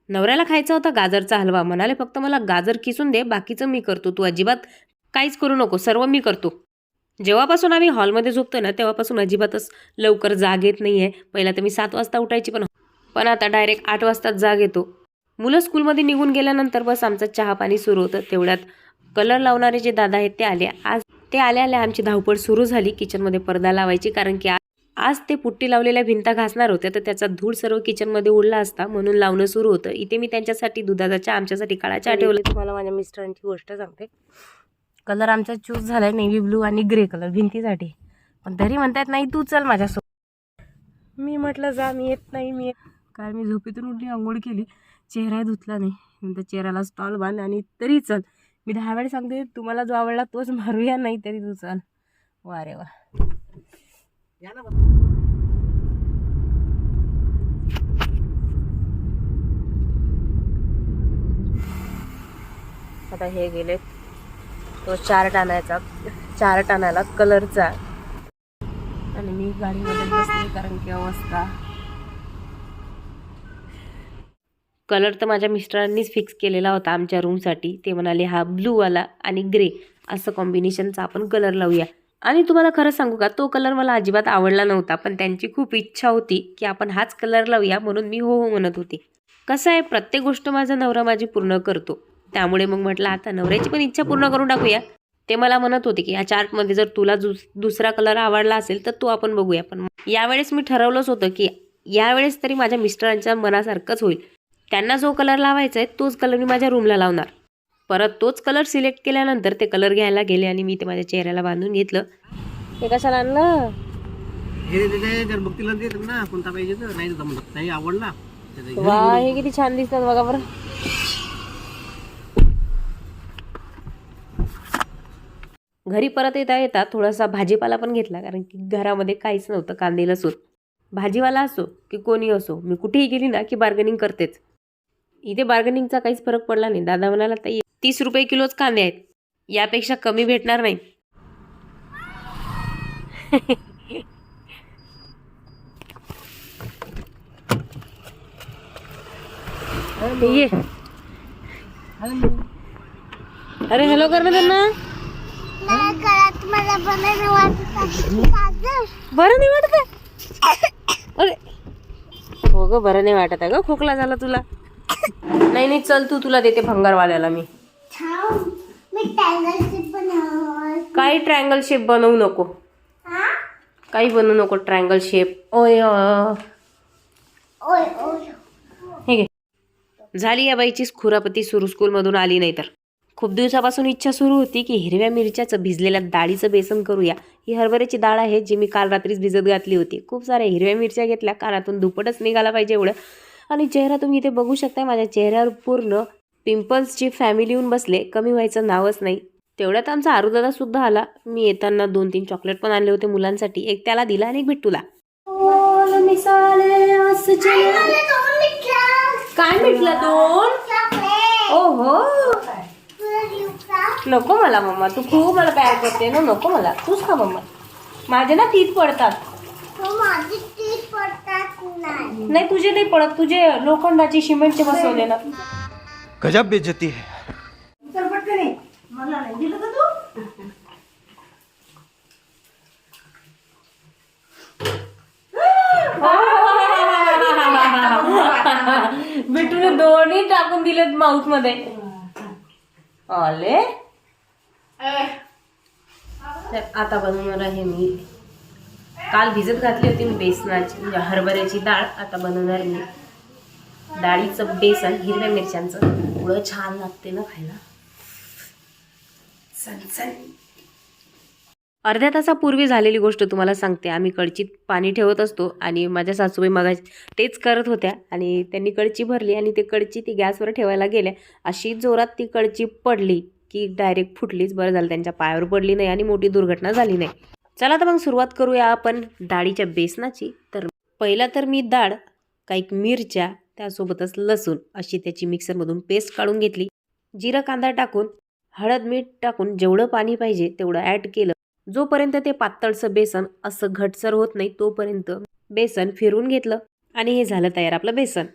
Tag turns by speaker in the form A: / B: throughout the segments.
A: नवऱ्याला खायचा होता गाजरचा हलवा. म्हणाले फक्त मला गाजर किसून दे, बाकीचं मी करतो. तू अजिबात काहीच करू नको, सर्व मी करतो. जेव्हापासून आम्ही हॉलमध्ये झोपतो ना तेव्हापासून अजिबातच लवकर जाग येत नाहीये. पहिला तर मी 7 वाजता उठायची पण आता डायरेक्ट 8 वाजताच जाग येतो. मुलं स्कूलमध्ये निघून गेल्यानंतर बस आमचं चहा पाणी सुरू होतं. तेवढ्यात कलर लावणारे जे दादा आहेत ते आले. आज ते आल्या आमची धावपळ सुरू झाली किचनमध्ये पडदा लावायची, कारण की आज ते पुट्टी लावलेल्या भिंता घासणार होते, तर त्याचा धूळ सर्व किचनमध्ये उडला असता म्हणून लावणं सुरू होतं. इथे मी त्यांच्यासाठी दुधाचा चहा, आमच्यासाठी काळा चहा ठेवले. तुम्हाला माझ्या मिस्टरांची गोष्ट सांगते. कलर आमचा चूज झालाय नेव्ही ब्लू आणि ग्रे कलर भिंतीसाठी, पण तरी म्हणतात नाही तू चल माझ्यासोबत. मी म्हटलं जा, मी येत नाही. कारण मी झोपेतून उठली, आंघोळ केली, चेहरा धुतला नाही, नंतर चेहऱ्याला स्टॉल बांध आणि तरी चल. मी 10 वेळा सांगते तुम्हाला जो आवडला तोच मारूया, नाही तरी तू चल. वा रे वा. आता हे गेले तो 4 टाणायला कलरचा, आणि मी गाडीमध्ये बसले कारण की अवस्था. कलर तर माझ्या मिस्टरांनीच फिक्स केलेला होता आमच्या रूमसाठी. ते म्हणाले हा ब्लूवाला आणि ग्रे असं कॉम्बिनेशनचा आपण कलर लावूया. आणि तुम्हाला खरं सांगू का, तो कलर मला अजिबात आवडला नव्हता, पण त्यांची खूप इच्छा होती की आपण हाच कलर लावूया, म्हणून मी हो म्हणत होते. कसं आहे, प्रत्येक गोष्ट माझा नवरा माझी पूर्ण करतो, त्यामुळे मग म्हटलं आता नवऱ्याची पण इच्छा पूर्ण करून टाकूया. ते मला म्हणत होते की या चार्टमध्ये जर तुला दुसरा कलर आवडला असेल तर तू आपण बघूया. पण यावेळेस मी ठरवलंच होतं की यावेळेस तरी माझ्या मिस्टरांच्या मनासारखंच होईल. त्यांना जो कलर लावायचा आहे तोच कलर मी माझ्या रूमला लावणार. परत तोच कलर सिलेक्ट केल्यानंतर ते कलर घ्यायला गेले आणि मी ते माझ्या चेहऱ्याला बांधून घेतलं. ते कशाला आणलं?
B: जर बघतील ना कोणता पाहिजे तर नाही आवडला.
A: वा, हे किती छान दिसतात बघा बरं. घरी परत येता थोडासा भाजीपाला पण घेतला, कारण की घरामध्ये काहीच नव्हतं. कांदे लसूण, भाजीवाला असो की कोणी असो, मी कुठेही गेली ना की बार्गेनिंग करतेच. इथे बार्गेनिंगचा काहीच फरक पडला नाही. दादा म्हणाला ताई 30 रुपये किलोच कांदे आहेत, यापेक्षा कमी भेटणार नाही. अरे हॅलो कर ना त्यांना. बरं नाही वाटत आहे? अरे हो ग, बरं नाही वाटत आहे ग, खोकला झाला तुला. नाही चल, तुला देते भंगारवाल्याला मी. काही ट्रायंगल शेप बनवू नको, काही बनवू नको ट्रायंगल शेप. ओय हे घे. झाली या बाईची खुरापती सुरू. स्कूलमधून आली नाही तर. खूप दिवसापासून इच्छा सुरू होती की हिरव्या मिरच्याचं भिजलेल्या डाळीचं बेसन करूया. ही हरभऱ्याची डाळ आहे जी मी काल रात्रीच भिजत घातली होती. खूप साऱ्या हिरव्या मिरच्या घेतल्या, कानातून दुपटच निघाला पाहिजे एवढं. आणि चेहरा तुम्ही इथे बघू शकताय, माझ्या चेहऱ्यावर पूर्ण पिंपल्सची फॅमिली येऊन बसले, कमी व्हायचं नावच नाही. तेवढ्यात आमचा आरुदादा सुद्धा आला. मी येताना 2-3 चॉकलेट पण आणले होते मुलांसाठी. एक त्याला दिला आणि एक बिट्टूला. काय भेटला? 2? ओहो, नको मला मम्मा, तू खूप मला प्यार करते ना, नको मला, तूच खा मम्मा. माझे ना टीथ पडतात. नाही तुझे नाही पडत, तुझे लोखंडाची सिमेंटचे बसवले ना.
C: गजब बेइज्जती है.
B: मला नाही दिलं का तू?
A: बिट्टूने दोन्ही टाकून दिलेत माउथ मध्ये. आले आता बनवणार आहे मी. काल भिजत घातली होती मी बेसनाची, म्हणजे हरभऱ्याची डाळ. आता बनवणार मी डाळीचं बेसन हिरव्या मिरच्यांचं. एवढं छान लागते ना खायला. अर्ध्या तासापूर्वी झालेली गोष्ट तुम्हाला सांगते. आम्ही कळचीत पाणी ठेवत असतो आणि माझ्या सासूबाई मगाशी तेच करत होत्या आणि त्यांनी कळची भरली आणि ते कळची ती गॅसवर ठेवायला गेल्या. अशी जोरात ती कळची पडली की डायरेक्ट फुटलीच. बरं झालं त्यांच्या पायावर पडली नाही आणि मोठी दुर्घटना झाली नाही. चला तर मग सुरुवात करूया आपण डाळीच्या बेसनाची. तर पहिला तर मी डाळ, काही मिरच्या, त्यासोबतच लसूण अशी त्याची मिक्सरमधून पेस्ट काढून घेतली. जिरं कांदा टाकून, हळद मीठ टाकून जेवढं पाणी पाहिजे तेवढं ॲड केलं. जोपर्यंत ते पातळसं बेसन असं घटसर होत नाही तोपर्यंत बेसन फिरवून घेतलं आणि हे झालं तयार आपलं बेसन.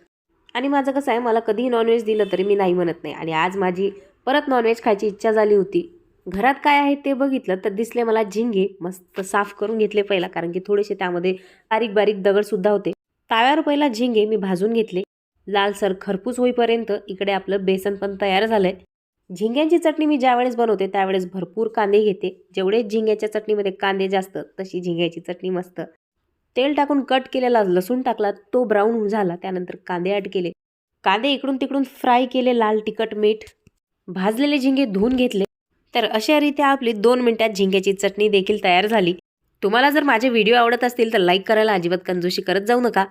A: आणि माझं कसं आहे, मला कधीही नॉनव्हेज दिलं तरी मी नाही म्हणत नाही. आणि आज माझी परत नॉनव्हेज खायची इच्छा झाली होती. घरात काय आहे ते बघितलं तर दिसले मला झिंगे. मस्त साफ करून घेतले पहिला, कारण की थोडेसे त्यामध्ये बारीक बारीक दगडसुद्धा होते. ताव्यावर पहिला झिंगे मी भाजून घेतले लालसर खरपूस होईपर्यंत. इकडे आपलं बेसन पण तयार झालंय. झिंग्यांची चटणी मी ज्यावेळेस बनवते त्यावेळेस भरपूर कांदे घेते. जेवढे झिंग्याच्या चटणीमध्ये कांदे जास्त तशी झिंग्याची चटणी मस्त. तेल टाकून कट केलेला लसूण टाकला, तो ब्राऊन झाला. त्यानंतर कांदे ॲड केले. कांदे इकडून तिकडून फ्राय केले, लाल तिखट मीठ. भाजलेले झिंगे धुवून घेतले. तर अशा रीत्या आपली 2 मिनिटात झिंग्याची चटणी देखील तयार झाली. तुम्हाला जर माझे व्हिडिओ आवडत असतील तर लाईक करायला अजिबात कंजूशी करत जाऊ नका.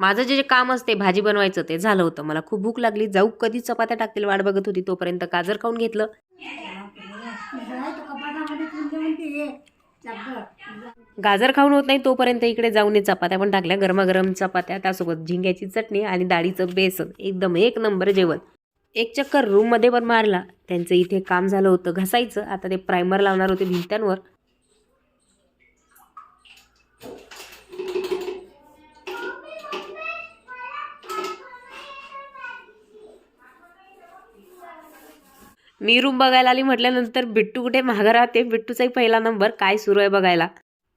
A: माझं जे काम असते भाजी बनवायचं ते झालं होतं. मला खूप भूक लागली. जाऊ कधी चपात्या टाकतील वाट बघत होती. तोपर्यंत गाजर खाऊन घेतलं. गाजर खाऊन होत नाही तोपर्यंत इकडे जाऊन चपात्या पण टाकल्या, गरमागरम चपात्या, त्यासोबत झिंग्याची चटणी आणि डाळीचं बेसन. एकदम एक नंबर जेवण. एक चक्कर रूममध्ये पण मारला. त्यांचं इथे काम झालं होतं घसायचं. आता ते प्रायमर लावणार होते भिंत्यांवर. मी रूम बघायला आली म्हटल्यानंतर बिट्टू कुठे मागं राहते. बिट्टूचाही पहिला नंबर काय सुरू आहे बघायला.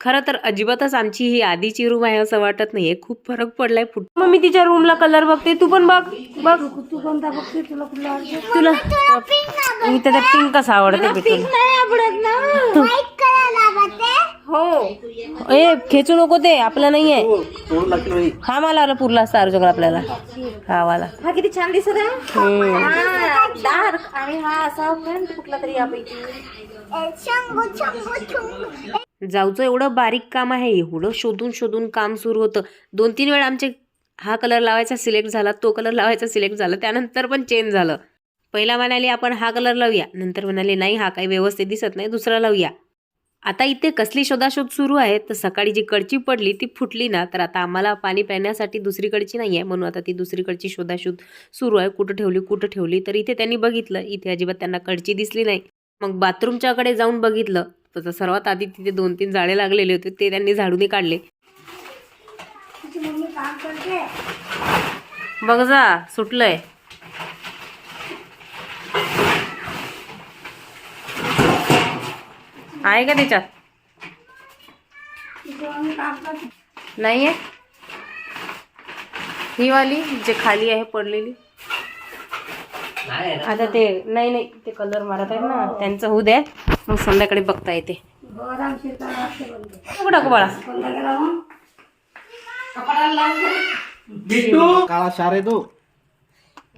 A: खरं तर अजिबातच आमची ही आधीची रूम आहे असं वाटत नाहीये. खूप फरक पडलाय. मग मी तिच्या रूमला कलर बघते, तू पण बघ. बघ
D: तू कोणता बघते? तुला कुठला आवडते?
A: तुला इथं ते पिंकच आवडते बिट्टूला. हो ए खेचू नको, ते आपलं नाही आहे. हा मला आला पुरला असता अर्जुन आपल्याला. हा वाला
D: हा किती छान दिसत आहे. हा डार्क आणि हा असा कुठला तरी यापैकी.
A: जाऊचं एवढं बारीक काम आहे. एवढं शोधून शोधून काम सुरू होतं. 2-3 वेळा आमचे हा कलर लावायचा सिलेक्ट झाला, तो कलर लावायचा सिलेक्ट झाला. त्यानंतर पण चेंज झालं. पहिला म्हणाले आपण हा कलर लावूया, नंतर म्हणाले नाही हा काही व्यवस्थित दिसत नाही, दुसरा लावूया. आता इथे कसली शोधाशोध सुरू आहे. तर सकाळी जी कडची पडली ती फुटली ना, तर आता आम्हाला पाणी पिण्यासाठी दुसरीकडची नाही आहे, म्हणून आता ती दुसरीकडची शोधाशोध सुरू आहे. कुठं ठेवली. तर इथे त्यांनी बघितलं, इथे अजिबात त्यांना कडची दिसली नाही. मग बाथरूमच्याकडे जाऊन बघितलं तर सर्वात आधी तिथे 2-3 जाळे लागलेले होते, ते त्यांनी झाडून काढले. बघ जा सुटलंय. आहे का त्याच्यात? नाही आहे. ही वाली जे खाली आहे पडलेली. आता ते नाही ते कलर मारत आहेत ना, त्यांचं होऊ द्या, मग संध्याकाळी बघता येते. टाकू बाळा.
B: काळा शार आहे तो.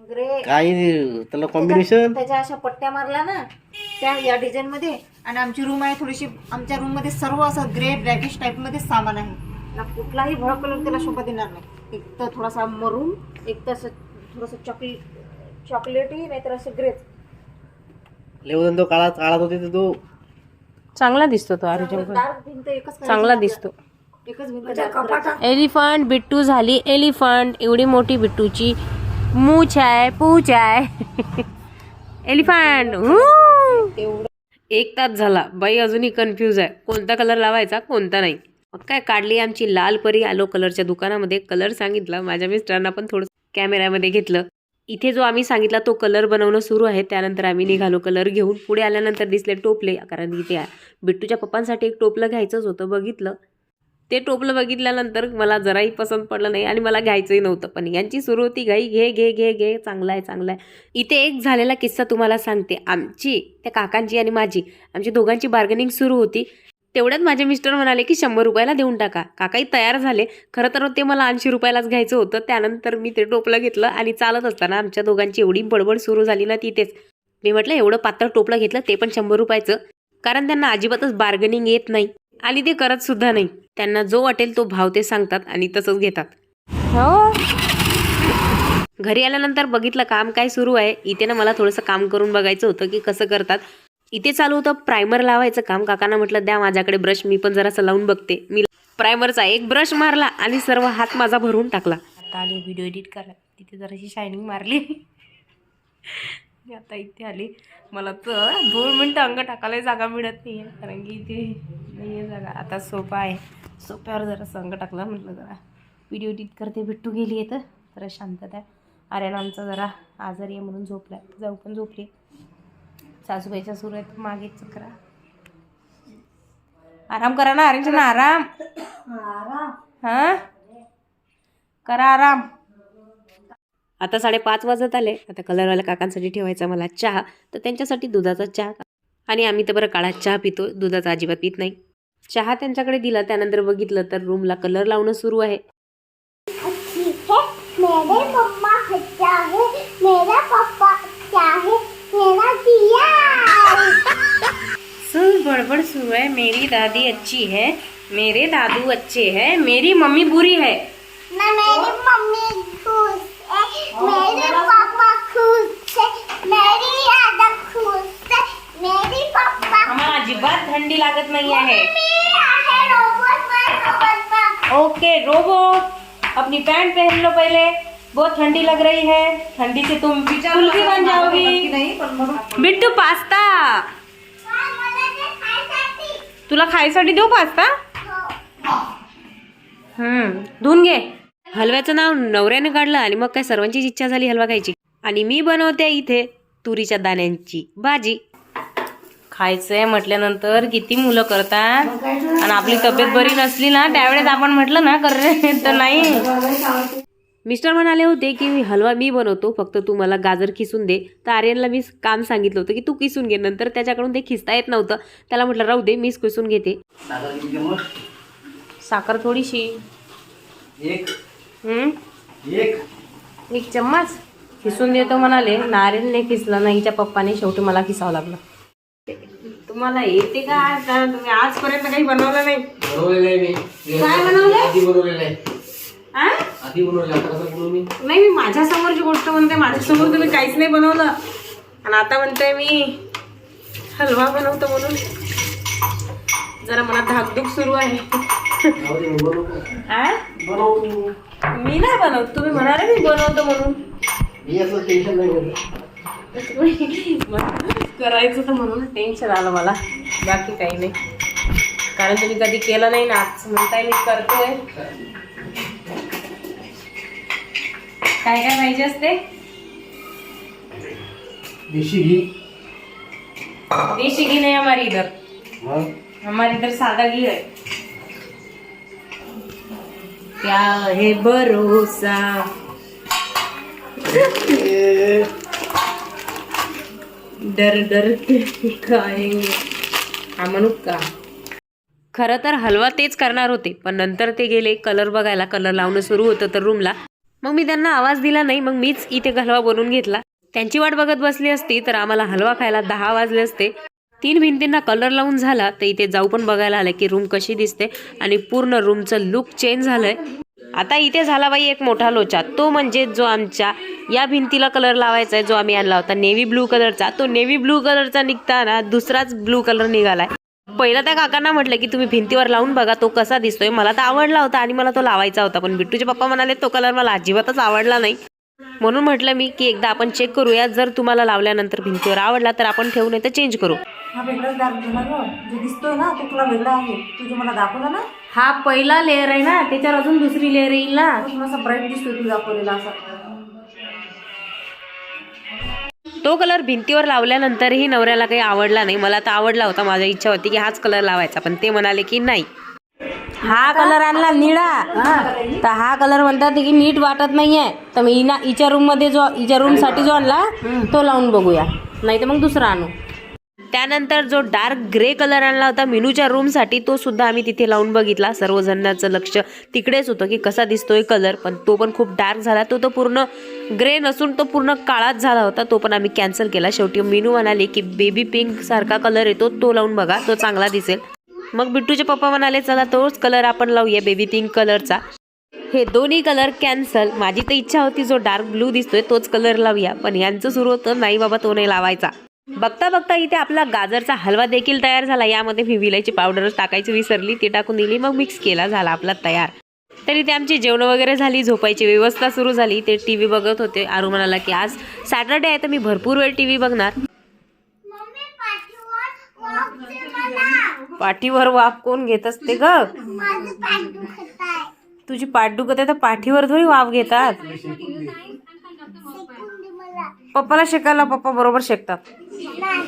D: ग्रे
B: काही त्याला कॉम्बिनेशन.
D: त्याच्या अशा पट्ट्या मारल्या ना त्या या डिझाईन मध्ये. आणि आमची रूम आहे थोडीशी, आमच्या रूम मध्ये सर्व असं ग्रे ब्लॅकिश टाइप मध्ये सामान आहे ना. कुठलाही भडक कलर त्याला शोभा देणार नाही. एक तर थोडासा मरून, एक तर थोडंसं चॉकलेटी, नाहीतर असं ग्रेच.
B: लेवदन तो काळात होते तो
A: चांगला दिसतो तो अर्जुन.
D: डार्क भिंत एकच
A: चांगला दिसतो.
D: एकच भिंत.
A: एलिफंट बिट्टू झाली एलिफंट. एवढी मोठी बिट्टूची मूछ आहे, पूछ आहे. एलिफंट. 1 तास झाला बाई अजूनही कन्फ्यूज आहे, कोणता कलर लावायचा कोणता नाही. मग काय काढली आमची लाल परी. आलो कलरच्या दुकानामध्ये, कलर सांगितला. माझ्या मिस्टरांना पण थोडं कॅमेऱ्यामध्ये घेतलं. इथे जो आम्ही सांगितला तो कलर बनवणं सुरू आहे. त्यानंतर आम्ही निघालो कलर घेऊन. पुढे आल्यानंतर दिसले टोपले, कारण इथे बिट्टूच्या पप्पांसाठी एक टोपलं घ्यायचंच होतं. बघितलं ते टोपलं, बघितल्यानंतर मला जराही पसंत पडलं नाही आणि मला घ्यायचंही नव्हतं. पण यांची सुरू होती घाई, घे घे घे घे, चांगला आहे चांगला आहे. इथे एक झालेला किस्सा तुम्हाला सांगते. आमची त्या काकांची आणि माझी, आमची दोघांची बार्गेनिंग सुरू होती. तेवढ्यात माझे मिस्टर म्हणाले की 100 रुपयाला देऊन टाका. काकाही तयार झाले. खरं तर ते मला 80 रुपयालाच घ्यायचं होतं. त्यानंतर मी ते टोपलं घेतलं आणि चालत असताना आमच्या दोघांची एवढी बडबड सुरू झाली ना तिथेच. मी म्हटलं एवढं पातळ टोपलं घेतलं, ते पण 100 रुपयाचं. कारण त्यांना अजिबातच बार्गेनिंग येत नाही आणि ते करत सुद्धा नाही. त्यांना जो वाटेल तो भाव ते सांगतात आणि तसंच घेतात. हो. घरी आल्यानंतर बघितलं काम काय सुरू आहे. इथे ना मला थोडंसं काम करून बघायचं होतं की कसं करतात. इथे चालू होतं प्रायमर लावायचं काम. काकांना म्हटलं द्या माझ्याकडे ब्रश, मी पण जरासं लावून बघते. मी प्रायमरचा एक ब्रश मारला आणि सर्व हात माझा भरून टाकला. आता आली व्हिडिओ एडिट करायला. तिथे जराशी शायनिंग मारली. आता इथे आली. मला तर 2 मिनटं अंग टाकायला जागा मिळत नाही आहे, कारण की इथे नाही आहे जागा. आता सोफा आहे, सोफ्यावर जरा अंग टाकला. म्हटलं जरा व्हिडिओ एडिट करते. बिट्टू गेली आहे तर जरा शांतता आहे. आर्यन आमचा जरा आजारी आहे म्हणून झोपला. जाऊ पण झोपली. सासूबाईच्या सुरू आहेत मागे चक्रा. आराम करा ना आर्यनच्या ना. आराम हां करा आराम. आता 5:30 वाजत आले. आता कलरवाल्या काकांसाठी ठेवायचा मला चहा, तर त्यांच्यासाठी दुधाचा चहा. आणि आम्ही तर बरं काळा चहा पितो, दुधाचा अजिबात पित नाही. चहा त्यांच्याकडे दिला. त्यानंतर बघितलं तर रूमला कलर लावणं सुरू आहे.
E: मेरे मम्मा अच्छा है, मेरा पापा अच्छा है, मेरा दिया
A: बड़बड़ सुरू है. मेरी दादी अच्छी है, मेरे दादू अच्छे हैं, मेरी मम्मी बुरी है.
E: ना मेरी मम्मी खुश है, मेरे पापा खुश है, मेरी दादा खुश है, मेरी पापा
A: आम्हाला अजिबात थंडी लागत नाही आहे.
E: है रोबोट.
A: ओके रोबोट, अपनी पैंट पहन लो पहले. बहुत ठंडी लग रही है. ठंडी से तुम कुल्फी बन जाओगी. बिट्टू पास्ता तुला खायसाठी देऊ पास्ता. धुवून घे. हलव्याचं नाव नवऱ्याने काढलं आणि मग काय सर्वांचीच इच्छा झाली हलवा खायची. आणि मी बनवते इथे तुरीच्या दाण्यांची भाजी. खायचंय म्हटल्यानंतर किती मुलं करतात. आणि आपली तब्येत बरी नसली ना त्यावेळेस आपण म्हटलं ना कर तर नाही. मिस्टर म्हणाले होते की हलवा मी बनवतो, फक्त तू मला गाजर किसून दे. तर आर्यनला मी काम सांगितलं होतं की तू किसून घे. नंतर त्याच्याकडून ते खिसता येत नव्हतं. त्याला म्हटलं राहू दे मीच किसून घेते. साखर थोडीशी. एक चम्मच खिसून देतो म्हणाले. नारियलने खिसला नाही, हिच्या पप्पाने शेवटी मला खिसावं लागलं. तुम्हाला येते का? आता तुम्ही आजपर्यंत काही बनवलं नाही. काय बनवलं? नाही मी माझ्या समोरची गोष्ट म्हणते. माझ्यासमोर तुम्ही काहीच नाही बनवलं आणि आता म्हणताय मी हलवा बनवतो म्हणून. जरा मनात धाकधूक सुरू आहे. मी नाही बनवत, तुम्ही म्हणाले मी बनवतो म्हणून. करायचं तर म्हणून टेन्शन आलं मला, बाकी काही नाही. कारण तुम्ही कधी केलं नाही ना, आज म्हणताय मी करतोय. काय काय पाहिजे असते?
B: देशी घी.
A: देशी घी नहीं हमारे इधर. हमारे इधर सादा घी है. क्या है भरोसा. डर डर के खाएंगे. हा म्हणू का? खरं तर हलवा तेच करणार होते, पण नंतर ते गेले कलर बघायला. कलर लावणं सुरू होतं तर रूमला. मग मी त्यांना आवाज दिला नाही. मग मीच इथे हलवा बनवून घेतला. त्यांची वाट बघत बसली असती तर आम्हाला हलवा खायला 10 वाजले असते. 3 भिंतींना कलर लावून झाला तर इथे जाऊ पण बघायला आलं की रूम कशी दिसते आणि पूर्ण रूमचं लुक चेंज झालंय. आता इथे झाला बाई एक मोठा लोचा. तो म्हणजे जो आमच्या या भिंतीला कलर लावायचा आहे, जो आम्ही आणला होता नेव्ही ब्लू कलरचा. तो नेव्ही ब्लू कलरचा निघताना दुसराच ब्लू कलर निघालाय. पहिला त्या काकांना म्हटलं की तुम्ही भिंतीवर लावून बघा तो कसा दिसतोय. मला तर आवडला होता आणि मला तो लावायचा होता, पण बिट्टूचे पप्पा म्हणाले तो कलर मला अजिबातच आवडला नाही. म्हणून म्हटलं मी की एकदा आपण चेक करूया. जर तुम्हाला लावल्यानंतर भिंतीवर आवडला तर आपण ठेवू, नाही तर चेंज करू.
D: हा वेगळाच डार्क झाला गं. जो दिसतोय ना तो तुला वेगळा आहे. तुझे मला दाखवला ना,
A: हा पहिला लेअर आहे ना, त्याच्यावर अजून दुसरी लेअर येईल ना.
D: तो थोडासा ब्राईट दिसतोय तू दाखवलेला असा.
A: तो कलर भिंतीवर लावल्यानंतरही नवऱ्याला काही आवडला नाही. मला तर आवडला होता. माझी इच्छा होती की हाच कलर लावायचा, पण ते म्हणाले की नाही. हा कलर आणला निळा, तर हा कलर म्हणतात की नीट वाटत नाहीये. तर मी हिच्या रूम मध्ये जो हिच्या रूम साठी जो आणला तो लावून बघूया, नाही तर मग दुसरा आणू. त्यानंतर जो डार्क ग्रे कलर आणला होता मिनूच्या रूम साठी, तो सुद्धा आम्ही तिथे लावून बघितला. सर्वजणांचं लक्ष तिकडेच होतं की कसा दिसतोय कलर, पण तो पण खूप डार्क झाला. तो पूर्ण ग्रे नसून तो पूर्ण काळाच झाला होता. तो पण आम्ही कॅन्सल केला. शेवटी मिनू म्हणाले की बेबी पिंक सारखा कलर येतो तो लावून बघा, तो चांगला दिसेल. मग बिट्टूचे पप्पा म्हणाले चला तोच कलर आपण लावूया, बेबी पिंक कलरचा. हे दोन्ही कलर कॅन्सल. माझी तर इच्छा होती जो डार्क ब्लू दिसतोय तोच कलर लावूया, पण यांचं सुरू होतं नाही बाबा तो नाही लावायचा. बघता बघता इथे आपला गाजरचा हलवा देखील तयार झाला. यामध्ये मी विलायची पावडरच टाकायची विसरली, ती टाकून दिली, मग मिक्स केला, झाला आपला तयार. तर इथे आमची जेवण वगैरे झाली, झोपायची व्यवस्था सुरू झाली. ते टीव्ही बघत होते. आरू म्हणाला की आज सॅटर्डे आहे तर मी भरपूर वेळ टीव्ही बघणार. पाठीवर वाफ कोण घेत असते ग? तुझी पाठ दुखत आहे तर पाठीवर थोडी वाफ घेतात. पप्पाला शेकायला पप्पा बरोबर शेकतात.
E: नाही